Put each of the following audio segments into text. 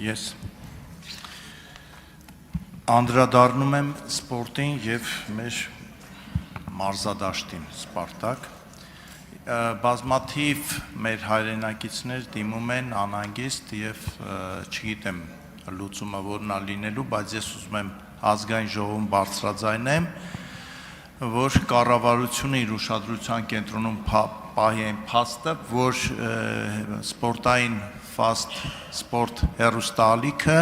Ես անդրադառնում եմ սպորտին եւ մեր մարզադաշտին Սպարտակ։ Բազմաթիվ մեր հայրենակիցներ դիմում են անհանգիստ եւ չգիտեմ լուծումը որն է լինելու, բայց ես ուզում եմ ազգային ժողովում բարձրաձայնեմ, որ կառավարությունը իր ուշադրության կենտրոնում պահի այն փաստը, որ սպորտային ֆաստ սպորտ հեռուստաալիքը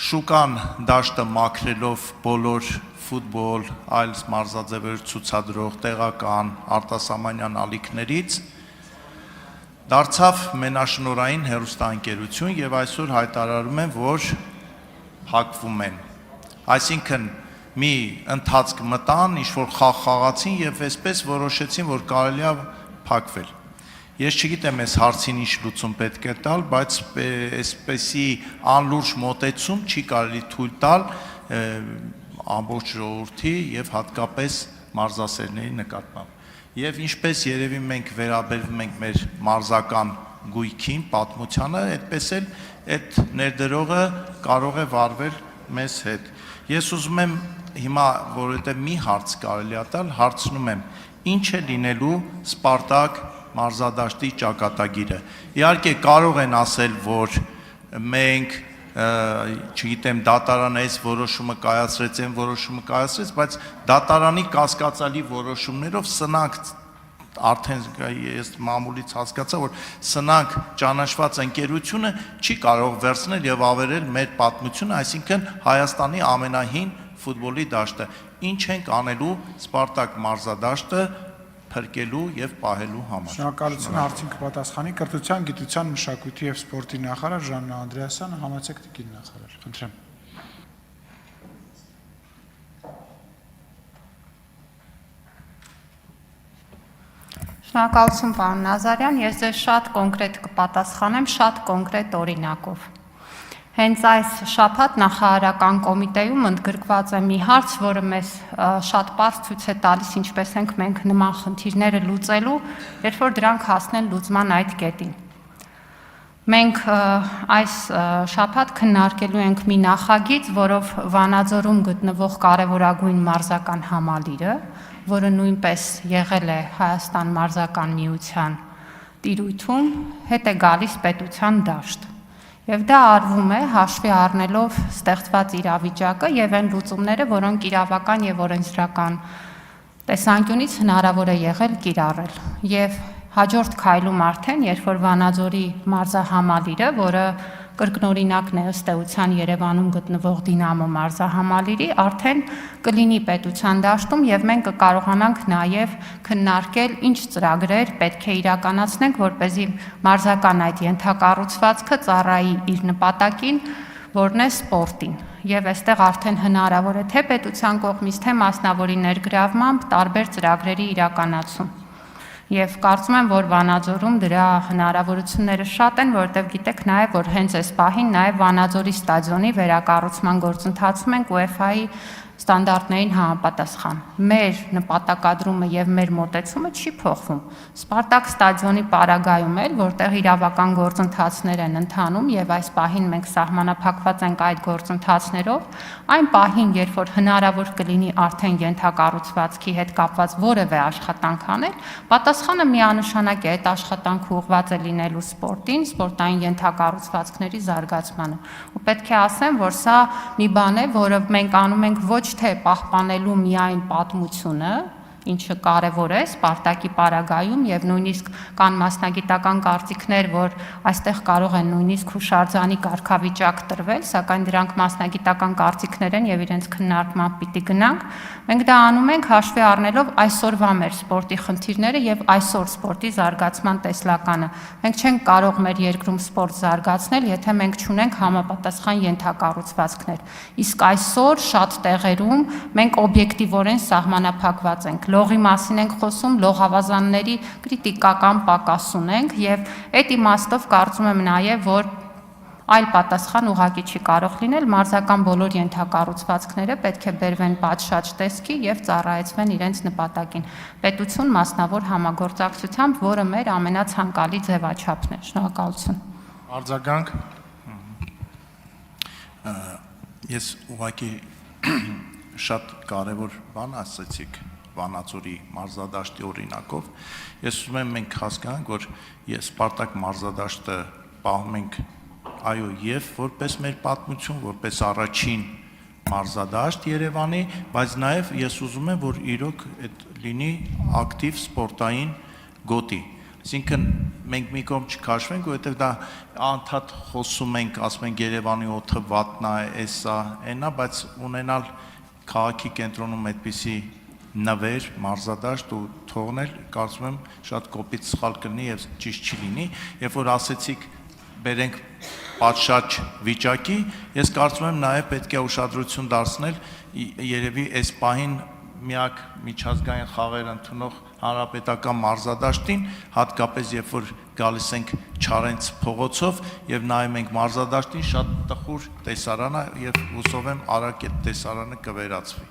շուկան դաշտը մաքրելով բոլոր ֆուտբոլ, այլ մարզաձևեր ցուցադրող տեղական արտասահմանյան ալիքներից դարձավ մենաշնորհային հեռուստաընկերություն եւ այսօր հայտարարում են, որ փակվում են։ Այսինքն մի ընթացք մտան, ինչ-որ խաղացին եւ այսպես որոշեցին, որ կարելի է փակվել։ Ես չգիտեմ այս հարցին ինչ լուծում պետք է տալ, բայց այսպեսի անլուրջ մոտեցում չի կարելի թույլ տալ ամբողջ ժողովրդի եւ հատկապես մարզասերների նկատմամբ։ Եվ ինչպես երևի մենք վերաբերվում ենք մեր մարզական գույքին, պատմությանը, այդպես էլ այդ ներդրողը կարող է վարվել մեզ հետ։ Ես ուզում եմ հիմա, որովհետեւ մի հարց կարելի է տալ, հարցնում եմ, ինչ է լինելու Սպարտակ մարզադաշտի ճակատագիրը։ Իհարկե կարող են ասել, որ մենք, չգիտեմ, դատարանը այս որոշումը կայացրեց, այն որոշումը կայացրեց, բայց դատարանի կասկածալի որոշումներով սնանք արդեն ես մամուլից հասկացա, որ սնանք ճանաչված ընկերությունը չի կարող վերցնել եւ ավերել մեր պատմությունը, այսինքն Հայաստանի ամենահին ֆուտբոլի դաշտը։ Ինչ ենք անելու Սպարտակ մարզադաշտը փրկելու եւ պահելու համար։ Շնորհակալություն հարցին կպատասխանի կրթության, գիտության, մշակույթի եւ սպորտի նախարար Ժաննա Անդրեասյանը, համեցեք տիկին նախարար։ Խնդրեմ։ Շնորհակալություն պարոն Նազարյան, ես ձեզ շատ կոնկրետ կպատասխանեմ, շատ կոնկրետ օրինակով։ Հենց այս շաբաթ նախարարական կոմիտեում ընդգրկված է մի հարց, որը մեզ շատ պարզ ցույց է տալիս, ինչպես ենք մենք նման խնդիրները լուծելու, երբ որ դրանք հասնեն լուծման այդ կետին։ Մենք այս շաբաթ քննարկելու ենք մի նախագիծ, որով Վանաձորում գտնվող կարևորագույն մարզական համալիրը, որը նույնպես եղել է Հայաստան մարզական միության տիրույթում, հետ է գալիս պետության դաշտ։ Եվ դա արվում է հաշվի առնելով ստեղծված իրավիճակը եւ այն լուծումները, որոնք իրավական եւ օրենսդրական տեսանկյունից հնարավոր է եղել կիրառել։ Եվ հաջորդ քայլում արդեն, երբ որ Վանաձորի մարզահամալիրը, որը կրկնօրինակն է ըստ էության Երևանում գտնվող Դինամո մարզահամալիրի, արդեն կլինի պետության դաշտում եւ մենք կկարողանանք նաեւ քննարկել ինչ ծրագրեր պետք է իրականացնենք, որպեսզի մարզական այդ ենթակառուցվածքը ծառայի իր նպատակին, որն է սպորտին։ Եվ այստեղ արդեն հնարավոր է թե պետության կողմից, թե մասնավորի ներգրավմամբ տարբեր ծրագրերի իրականացում։ Եվ կարծում եմ, որ Վանաձորում դրա հնարավորությունները շատ են, որովհետև գիտեք նաև, որ հենց այս պահին նաև Վանաձորի ստադիոնի վերակառուցման գործընթացում ենք UEFA-ի ստանդարտներին համապատասխան։ Մեր նպատակադրումը եւ մեր մոտեցումը չի փոխվում։ Սպարտակ ստադիոնի պարագայում էլ, որտեղ իրավական գործընթացներ են ընթանում եւ այս պահին մենք սահմանափակված ենք այդ գործընթացներով, այն պահին, երբ որ հնարավոր կլինի արդեն ենթակառուցվածքի հետ կապված որևէ աշխատանք անել, պատասխանը միանշանակ է, այդ աշխատանքը ուղղված է լինելու սպորտին, սպորտային ենթակառուցվածքների զարգացմանը։ Ու պետք է ասեմ, որ սա մի բան է, որը մենք անում ենք ոչ թե պահպանելու միայն պատմությունը, ինչը կարևոր է Սպարտակի պարագայում եւ նույնիսկ կան մասնագիտական կարծիքներ, որ այստեղ կարող են նույնիսկ հուշարձանի կարգավիճակ տրվել, սակայն դրանք մասնագիտական կարծիքներ են եւ իրենց քննարկման պիտի գնանք։ Մենք դա անում ենք հաշվի առնելով այսօրվա մեր սպորտի խնդիրները եւ այսօր սպորտի զարգացման տեսլականը։ Մենք չենք կարող մեր երկրում սպորտ զարգացնել, եթե մենք չունենք համապատասխան ենթակառուցվածքներ։ Իսկ այսօր շատ տեղերում մենք օբյեկտիվորեն սահմանափակված ենք։ Լողի մասին ենք խոսում, լողավազանների կրիտիկական պակաս ունենք եւ այդ իմաստով կարծում եմ նաեւ, որ այլ պատասխան ուղղակի չի կարող լինել, մարզական բոլոր ենթակառուցվածքները պետք է բերվեն պատշաճ տեսքի եւ ծառայեցվեն իրենց նպատակին։ Պետություն մասնավոր համագործակցությամբ, որը մեր ամենացանկալի ձևաչափն է։ Շնորհակալություն։ Արձագանք Ես ուղղակի շատ կարևոր բան ասացիք Վանաձորի մարզադաշտի օրինակով։ Ես ուզում եմ մենք հասկանանք, որ Սպարտակ մարզադաշտը պահում ենք այո եւ որպես մեր պատմություն, որպես առաջին մարզադաշտ Երևանի, բայց նաեւ ես ուզում եմ, որ իրոք այդ լինի ակտիվ սպորտային գոտի։ Այսինքն մենք մի կողմ չքաշվենք, որովհետև դա անդադ խոսում ենք, ասում ենք Երևանի օդը վատնա է, էսա, այնա, բայց ունենալ քաղաքի կենտրոնում այդպիսի նվեր, մարզադաշտ ու թողնել, կարծում եմ շատ կոպիտ սխալ կլինի եւ ճիշտ չի լինի, երբ որ ասեցիք բերենք պատշաճ վիճակի, ես կարծում եմ նաեւ պետք է ուշադրություն դարձնել երևի այս պահին միակ միջազգային խաղեր ընդունող հանրապետական մարզադաշտին, հատկապես երբ որ գալիս ենք Չարենց փողոցով եւ նայում ենք մարզադաշտին, շատ տխուր տեսարան է եւ հուսով եմ արագ այդ տեսարանը կվերացվի։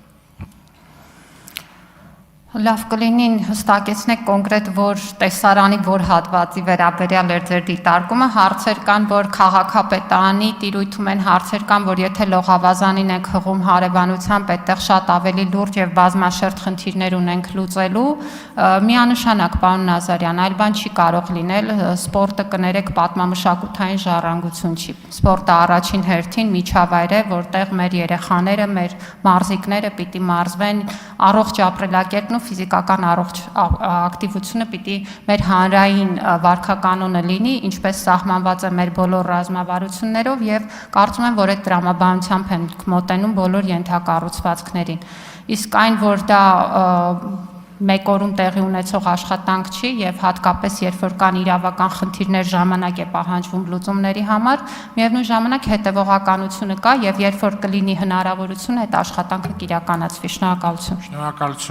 Լավ կլինի հստակեցնեք կոնկրետ որ տեսարանի որ հատվածի վերաբերյալ էր ձեր դիտարկումը, հարցեր կան, որ քաղաքապետարանի տիրույթում են հարցեր կան, որ եթե լողավազանին եք հղում հարևանությամբ, այդտեղ շատ ավելի լուրջ եւ բազմաշերտ խնդիրներ ունենք լուծելու, միանշանակ պարոն Նազարյան, այլ բան չի կարող լինել, սպորտը կներեք պատմամշակութային ժառանգություն չի։ Սպորտը առաջին հերթին միջավայր է, որտեղ մեր երեխաները, մեր մարզիկները պիտի մարզվեն, առողջ ապրելակերպն ու ֆիզիկական առողջ ակտիվությունը պիտի մեր հանրային վարքականոնը լինի, ինչպես սահմանված է մեր բոլոր ռազմավարություններով եւ կարծում եմ, որ այդ տրամաբանությամբ են մոտենում բոլոր ենթակառուցվածքներին։ Իսկ այն, որ դա մեկ օրում տեղի ունեցող աշխատանք չի եւ հատկապես երբ որ կան իրավական խնդիրներ ժամանակ է պահանջվում լուծումների համար, միևնույն ժամանակ հետեւողականությունը կա եւ երբ որ կլինի հնարավորություն այդ աշխատանքը կիրականացվի։ Շնորհակալություն։ Շնորհակալություն։